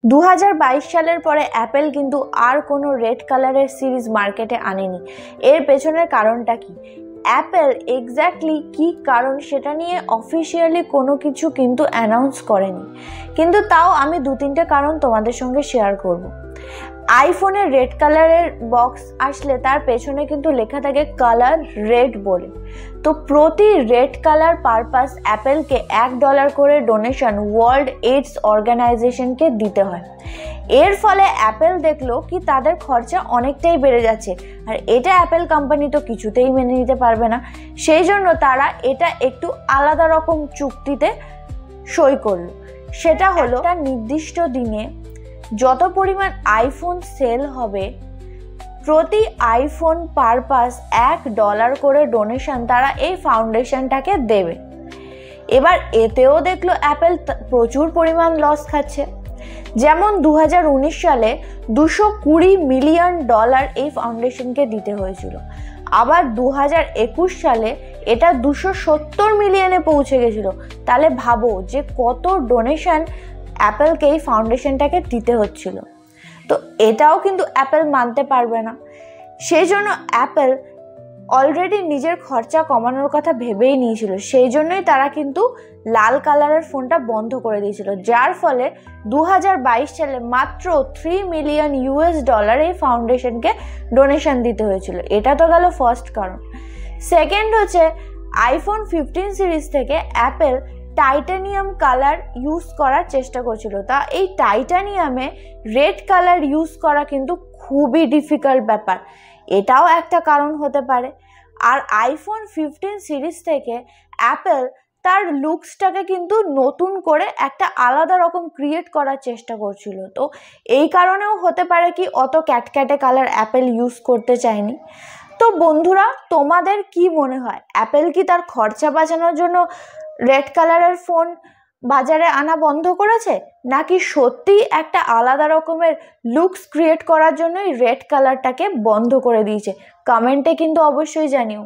2022 সালের পরে অ্যাপেল কিন্তু আর কোনো রেড কালারের সিরিজ মার্কেটে আনেনি। এর পেছনের কারণটা কি? অ্যাপেল এক্স্যাক্টলি কি কারণ সেটা নিয়ে অফিসিয়ালি কোনো কিছু কিন্তু অ্যানাউন্স করেনি, কিন্তু তাও আমি 2-3টে কারণ তোমাদের সঙ্গে শেয়ার করব। আইফোনের রেড কালারের বক্স আসলে তার পেছনে কিন্তু লেখা থাকে কালার রেড বলে। তো প্রতি রেড কালার পারপাস অ্যাপেলকে $1 করে ডোনেশন ওয়ার্ল্ড এইডস অর্গানাইজেশনকে দিতে হয়। এর ফলে অ্যাপেল দেখলো কি তাদের খরচা অনেকটাই বেড়ে যাচ্ছে, আর এটা অ্যাপেল কোম্পানি তো কিছুতেই মেনে নিতে পারবে না। সেই জন্য তারা এটা একটু আলাদা রকম চুক্তিতে সই করলো। সেটা হলো একটা নির্দিষ্ট দিনে যত পরিমাণ আইফোন সেল হবে প্রতি আইফোন পারপাস $1 করে ডোনেশন তারা এই ফাউন্ডেশনটাকে দেবে। এবার এতেও দেখলো অ্যাপেল প্রচুর পরিমাণ লস খাচ্ছে। যেমন 2019 সালে $220 মিলিয়ন এই ফাউন্ডেশনকে দিতে হয়েছিল, আবার 2021 সালে এটা 270 মিলিয়নে পৌঁছে গেছিল। তাহলে ভাবো যে কত ডোনেশন অ্যাপেলকে এই ফাউন্ডেশনটাকে দিতে হচ্ছিল। তো এটাও কিন্তু অ্যাপেল মানতে পারবে না। সেই জন্য অ্যাপেল অলরেডি নিজের খরচা কমানোর কথা ভেবেই নিয়েছিল, সেই জন্যই তারা কিন্তু লাল কালারের ফোনটা বন্ধ করে দিয়েছিল, যার ফলে 2022 সালে মাত্র $3 মিলিয়ন এই ফাউন্ডেশনকে ডোনেশন দিতে হয়েছিল। এটা তো গেল ফার্স্ট কারণ। সেকেন্ড হচ্ছে আইফোন 15 সিরিজ থেকে অ্যাপেল টাইটানিয়াম কালার ইউজ করার চেষ্টা করছিল। তা এই টাইটানিয়ামে রেড কালার ইউজ করা কিন্তু খুবই ডিফিকাল্ট ব্যাপার, এটাও একটা কারণ হতে পারে। আর আইফোন 15 সিরিজ থেকে অ্যাপেল তার লুকসটাকে কিন্তু নতুন করে একটা আলাদা রকম ক্রিয়েট করার চেষ্টা করছিল। তো এই কারণেও হতে পারে কি অত ক্যাটক্যাটে কালার অ্যাপেল ইউজ করতে চায়নি। তো বন্ধুরা, তোমাদের কি মনে হয় অ্যাপেল কি তার খরচা বাঁচানোর জন্য রেড কালারের ফোন বাজারে আনা বন্ধ করেছে, নাকি সত্যি একটা আলাদা রকমের লুকস ক্রিয়েট করার জন্যই রেড কালারটাকে বন্ধ করে দিয়েছে? কমেন্টে কিন্তু অবশ্যই জানিও।